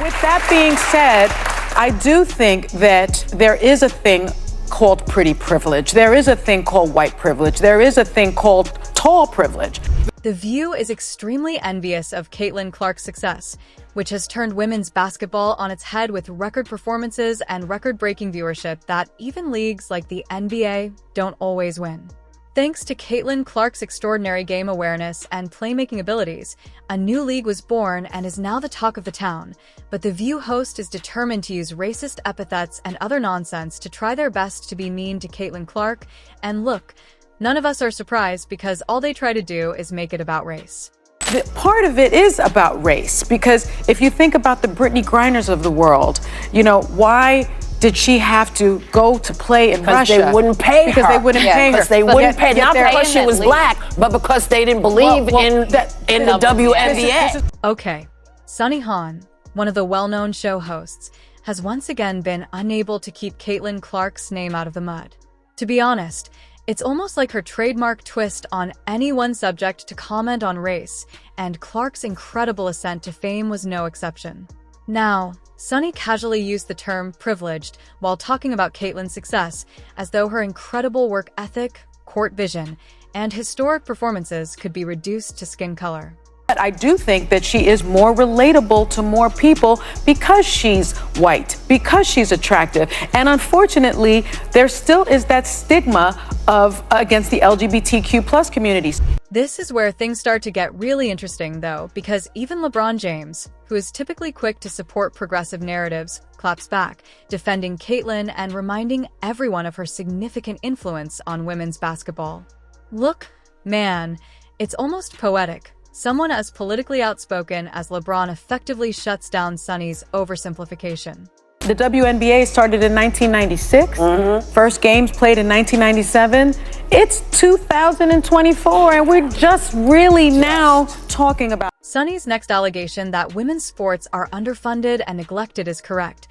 With that being said, I do think that there is a thing called pretty privilege. There is a thing called white privilege. There is a thing called tall privilege. The View is extremely envious of Caitlin Clark's success, which has turned women's basketball on its head with record performances and record-breaking viewership that even leagues like the NBA don't always win. Thanks to Caitlin Clark's extraordinary game awareness and playmaking abilities, a new league was born and is now the talk of the town. But the View host is determined to use racist epithets and other nonsense to try their best to be mean to Caitlin Clark. And look, none of us are surprised because all they try to do is make it about race. Part of it is about race, because if you think about the Brittany Griners of the world, why did she have to go to play in Russia? Because they wouldn't pay her. Because they wouldn't pay her. Because they wouldn't pay, not because she was black, but because they didn't believe in the WNBA. Okay, Sunny Hahn, one of the well-known show hosts, has once again been unable to keep Caitlin Clark's name out of the mud. To be honest, it's almost like her trademark twist on any one subject to comment on race, and Clark's incredible ascent to fame was no exception. Now, Sunny casually used the term privileged while talking about Caitlin's success, as though her incredible work ethic, court vision, and historic performances could be reduced to skin color. I do think that she is more relatable to more people because she's white, because she's attractive. And unfortunately, there still is that stigma against the LGBTQ plus communities. This is where things start to get really interesting, though, because even LeBron James, who is typically quick to support progressive narratives, claps back, defending Caitlin and reminding everyone of her significant influence on women's basketball. Look, man, it's almost poetic. Someone as politically outspoken as LeBron effectively shuts down Sunny's oversimplification. The WNBA started in 1996. First games played in 1997. It's 2024, and we're just really now talking about. Sunny's next allegation that women's sports are underfunded and neglected is correct.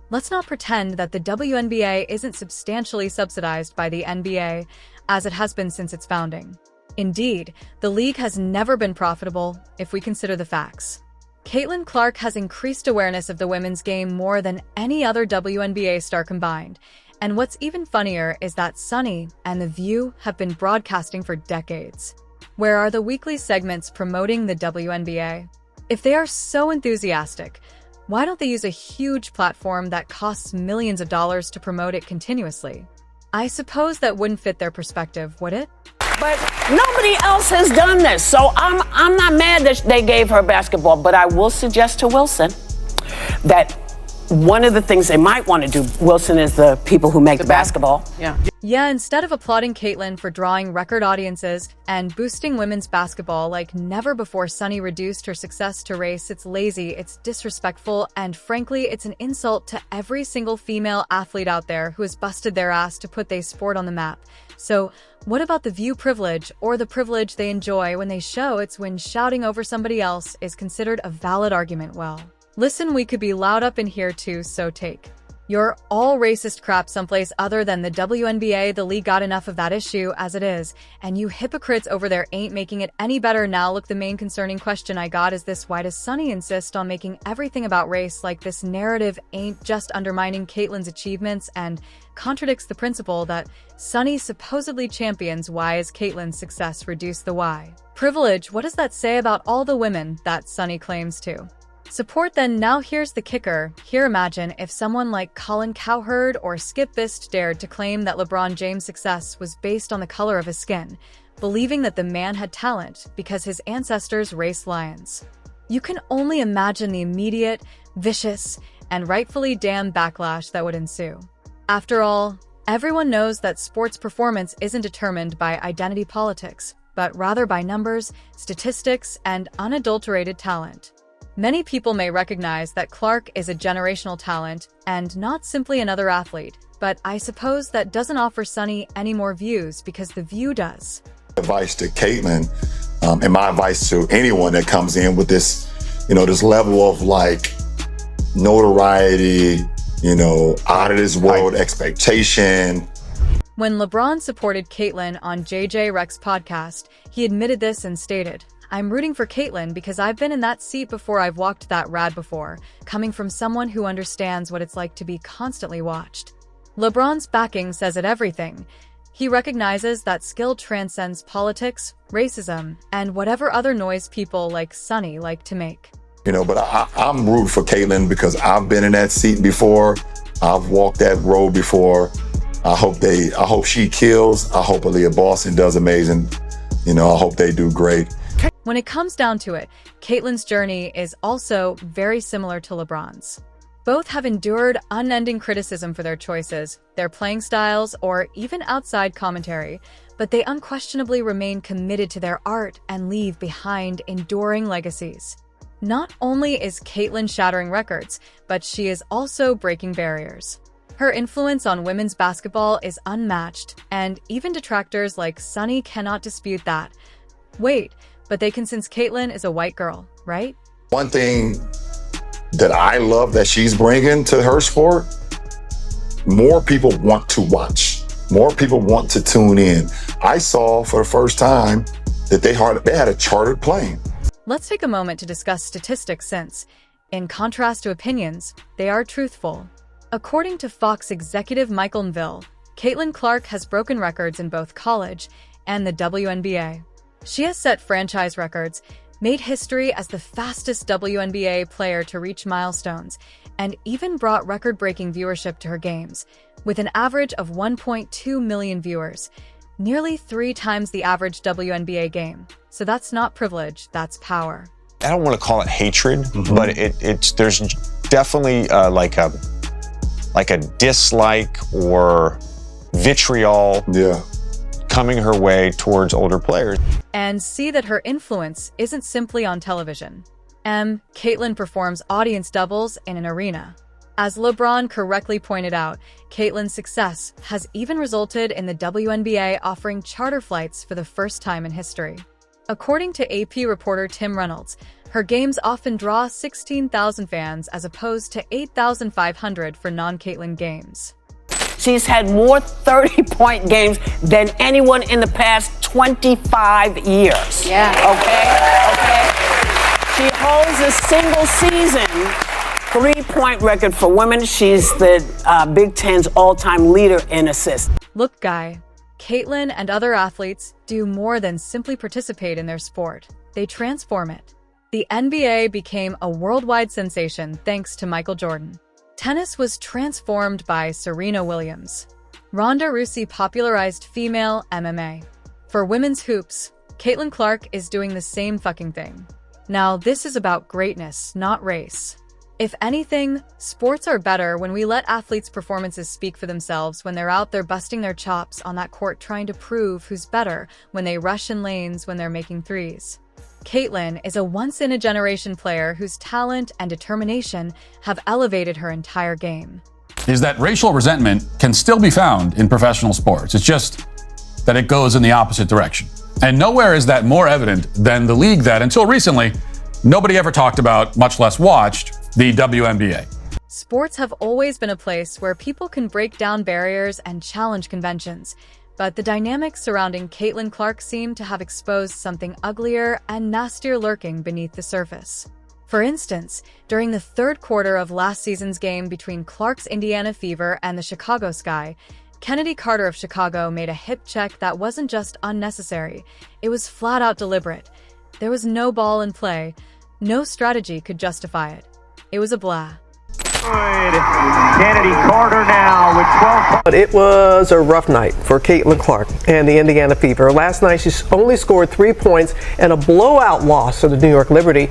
Let's not pretend that the WNBA isn't substantially subsidized by the NBA, as it has been since its founding. Indeed, the league has never been profitable, if we consider the facts. Caitlin Clark has increased awareness of the women's game more than any other WNBA star combined. And what's even funnier is that Sunny and The View have been broadcasting for decades. Where are the weekly segments promoting the WNBA? If they are so enthusiastic, why don't they use a huge platform that costs millions of dollars to promote it continuously? I suppose that wouldn't fit their perspective, would it? But nobody else has done this, so I'm not mad that they gave her basketball, but I will suggest to Wilson that one of the things they might want to do, Wilson is the people who make the basketball. Yeah, instead of applauding Caitlin for drawing record audiences and boosting women's basketball like never before, Sunny reduced her success to race. It's lazy, it's disrespectful, and frankly, it's an insult to every single female athlete out there who has busted their ass to put their sport on the map. So, what about the View privilege, or the privilege they enjoy when they show it's when shouting over somebody else is considered a valid argument? Well, listen, we could be loud up in here too, so take your all racist crap someplace other than the WNBA. The league got enough of that issue as it is, and you hypocrites over there ain't making it any better. Now look, the main concerning question I got is this: why does Sunny insist on making everything about race? Like this narrative ain't just undermining Caitlin's achievements and contradicts the principle that Sunny supposedly champions. Why is Caitlin's success reduced the why? Privilege, what does that say about all the women that Sunny claims to support? Then now here's the kicker. Here, imagine if someone like Colin Cowherd or Skip Bist dared to claim that LeBron James' success was based on the color of his skin, believing that the man had talent because his ancestors raced lions. You can only imagine the immediate, vicious, and rightfully damned backlash that would ensue. After all, everyone knows that sports performance isn't determined by identity politics, but rather by numbers, statistics, and unadulterated talent. Many people may recognize that Clark is a generational talent and not simply another athlete, but I suppose that doesn't offer Sunny any more views because The View does. Advice to Caitlin, and my advice to anyone that comes in with this, this level of like notoriety, out of this world expectation. When LeBron supported Caitlin on JJ Rex's podcast, he admitted this and stated, I'm rooting for Caitlyn because I've been in that seat before. I've walked that rad before, coming from someone who understands what it's like to be constantly watched. LeBron's backing says it everything. He recognizes that skill transcends politics, racism, and whatever other noise people like Sonny like to make. But I'm rooting for Caitlyn because I've been in that seat before. I've walked that road before. I hope she kills. I hope Aaliyah Boston does amazing. I hope they do great. When it comes down to it, Caitlyn's journey is also very similar to LeBron's. Both have endured unending criticism for their choices, their playing styles, or even outside commentary, but they unquestionably remain committed to their art and leave behind enduring legacies. Not only is Caitlyn shattering records, but she is also breaking barriers. Her influence on women's basketball is unmatched, and even detractors like Sonny cannot dispute that. Wait, but they can since Caitlyn is a white girl, right? One thing that I love that she's bringing to her sport, more people want to watch. More people want to tune in. I saw for the first time that they had a chartered plane. Let's take a moment to discuss statistics since, in contrast to opinions, they are truthful. According to Fox executive Michael Neville, Caitlyn Clark has broken records in both college and the WNBA. She has set franchise records, made history as the fastest WNBA player to reach milestones, and even brought record-breaking viewership to her games, with an average of 1.2 million viewers, nearly 3 times the average WNBA game. So that's not privilege, that's power. I don't want to call it hatred, but there's definitely like a dislike or vitriol coming her way towards older players. And see that her influence isn't simply on television. Caitlyn performs audience doubles in an arena. As LeBron correctly pointed out, Caitlyn's success has even resulted in the WNBA offering charter flights for the first time in history. According to AP reporter Tim Reynolds, her games often draw 16,000 fans as opposed to 8,500 for non-Caitlyn games. She's had more 30-point games than anyone in the past 25 years. Yeah. Okay? She holds a single season 3-point record for women. She's the Big Ten's all-time leader in assists. Look, Guy, Caitlyn and other athletes do more than simply participate in their sport. They transform it. The NBA became a worldwide sensation thanks to Michael Jordan. Tennis was transformed by Serena Williams. Ronda Rousey popularized female MMA. For women's hoops, Caitlyn Clark is doing the same fucking thing. Now, this is about greatness, not race. If anything, sports are better when we let athletes' performances speak for themselves when they're out there busting their chops on that court trying to prove who's better when they rush in lanes when they're making threes. Caitlyn is a once-in-a-generation player whose talent and determination have elevated her entire game. Is that racial resentment can still be found in professional sports. It's just that it goes in the opposite direction. And nowhere is that more evident than the league that, until recently, nobody ever talked about, much less watched, the WNBA. Sports have always been a place where people can break down barriers and challenge conventions, but the dynamics surrounding Caitlyn Clark seem to have exposed something uglier and nastier lurking beneath the surface. For instance, during the third quarter of last season's game between Clark's Indiana Fever and the Chicago Sky, Kennedy Carter of Chicago made a hip check that wasn't just unnecessary, it was flat out deliberate. There was no ball in play, no strategy could justify it. It was a blah. Kennedy Carter now with 12. But it was a rough night for Caitlyn Clark and the Indiana Fever. Last night, she only scored 3 points and a blowout loss to the New York Liberty.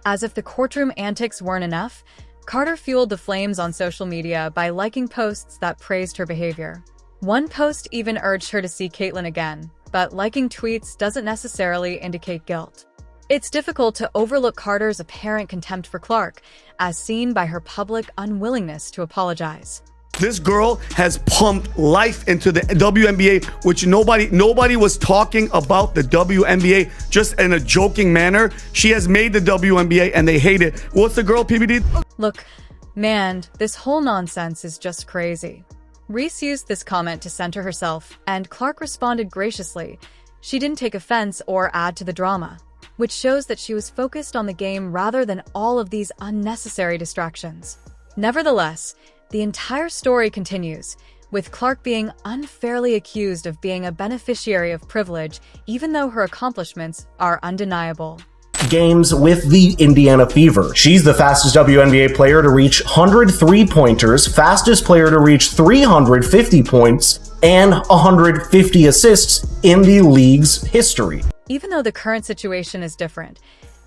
As if the courtroom antics weren't enough, Carter fueled the flames on social media by liking posts that praised her behavior. One post even urged her to see Caitlyn again, but liking tweets doesn't necessarily indicate guilt. It's difficult to overlook Carter's apparent contempt for Clark, as seen by her public unwillingness to apologize. This girl has pumped life into the WNBA, which nobody was talking about the WNBA just in a joking manner. She has made the WNBA and they hate it. What's the girl, PBD? Look, man, this whole nonsense is just crazy. Reese used this comment to center herself, and Clark responded graciously. She didn't take offense or add to the drama. which shows that she was focused on the game rather than all of these unnecessary distractions. Nevertheless, the entire story continues, with Clark being unfairly accused of being a beneficiary of privilege, even though her accomplishments are undeniable. Games with the Indiana Fever. She's the fastest WNBA player to reach 100 three-pointers, fastest player to reach 350 points, and 150 assists in the league's history. Even though the current situation is different,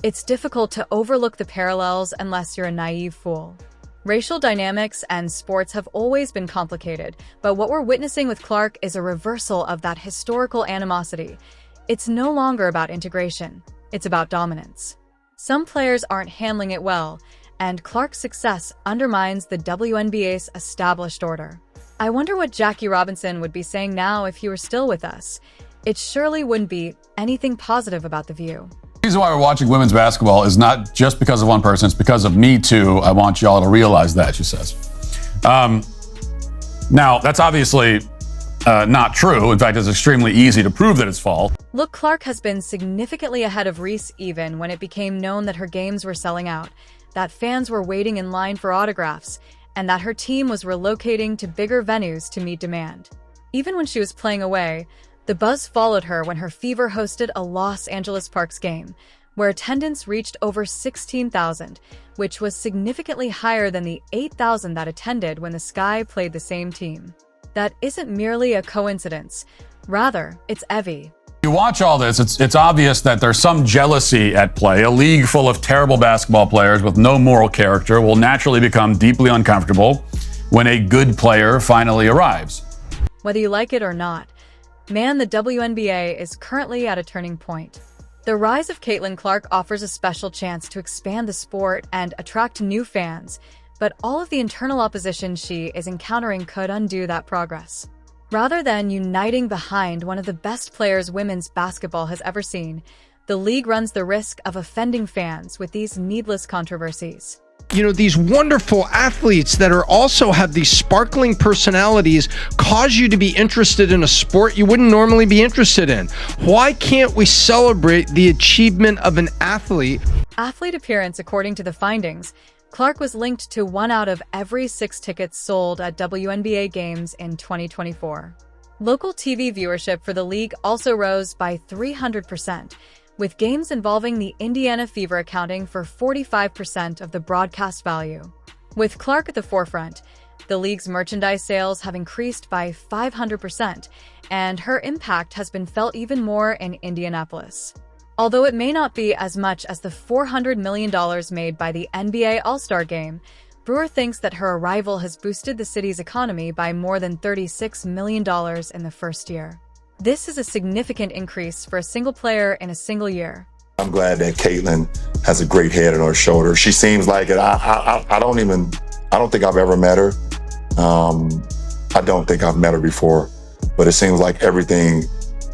it's difficult to overlook the parallels unless you're a naive fool. Racial dynamics and sports have always been complicated, but what we're witnessing with Clark is a reversal of that historical animosity. It's no longer about integration. It's about dominance. Some players aren't handling it well, and Clark's success undermines the WNBA's established order. I wonder what Jackie Robinson would be saying now if he were still with us. It surely wouldn't be anything positive about the view. The reason why we're watching women's basketball is not just because of one person, it's because of me too. I want y'all to realize that, she says. Now, that's obviously not true. In fact, it's extremely easy to prove that it's false. Look, Clark has been significantly ahead of Reese even when it became known that her games were selling out, that fans were waiting in line for autographs, and that her team was relocating to bigger venues to meet demand. Even when she was playing away, the buzz followed her when her Fever hosted a Los Angeles Parks game, where attendance reached over 16,000, which was significantly higher than the 8,000 that attended when the Sky played the same team. That isn't merely a coincidence. Rather, it's Evie. You watch all this, it's obvious that there's some jealousy at play. A league full of terrible basketball players with no moral character will naturally become deeply uncomfortable when a good player finally arrives. Whether you like it or not, man, the WNBA is currently at a turning point. The rise of Caitlin Clark offers a special chance to expand the sport and attract new fans, but all of the internal opposition she is encountering could undo that progress. Rather than uniting behind one of the best players women's basketball has ever seen, the league runs the risk of offending fans with these needless controversies. You know, these wonderful athletes that are also have these sparkling personalities cause you to be interested in a sport you wouldn't normally be interested in. Why can't we celebrate the achievement of an athlete? Athlete appearance, according to the findings, Clark was linked to 1 out of every 6 tickets sold at WNBA games in 2024. Local TV viewership for the league also rose by 300%, with games involving the Indiana Fever accounting for 45% of the broadcast value. With Clark at the forefront, the league's merchandise sales have increased by 500%, and her impact has been felt even more in Indianapolis. Although it may not be as much as the $400 million made by the NBA All-Star Game, Brewer thinks that her arrival has boosted the city's economy by more than $36 million in the first year. This is a significant increase for a single player in a single year. I'm glad that Caitlin has a great head on her shoulder. She seems like it. I don't think I've ever met her. I don't think I've met her before, but it seems like everything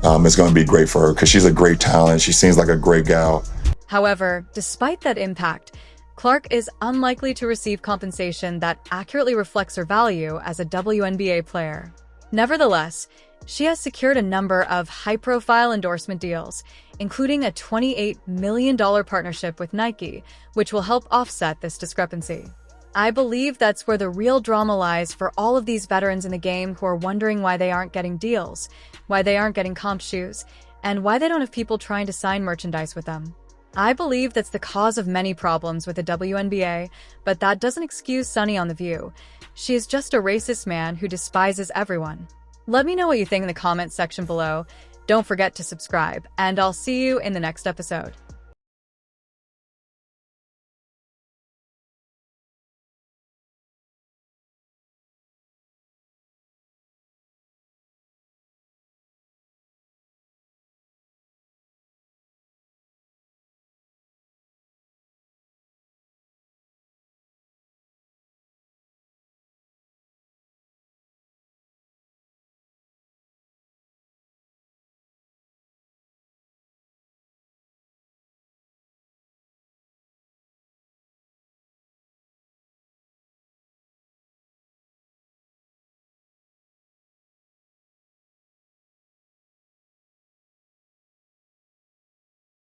is going to be great for her because she's a great talent. She seems like a great gal. However, despite that impact, Clark is unlikely to receive compensation that accurately reflects her value as a WNBA player. Nevertheless, she has secured a number of high-profile endorsement deals, including a $28 million partnership with Nike, which will help offset this discrepancy. I believe that's where the real drama lies for all of these veterans in the game who are wondering why they aren't getting deals, why they aren't getting comp shoes, and why they don't have people trying to sign merchandise with them. I believe that's the cause of many problems with the WNBA, but that doesn't excuse Sunny on The View. She is just a racist man who despises everyone. Let me know what you think in the comments section below. Don't forget to subscribe, and I'll see you in the next episode.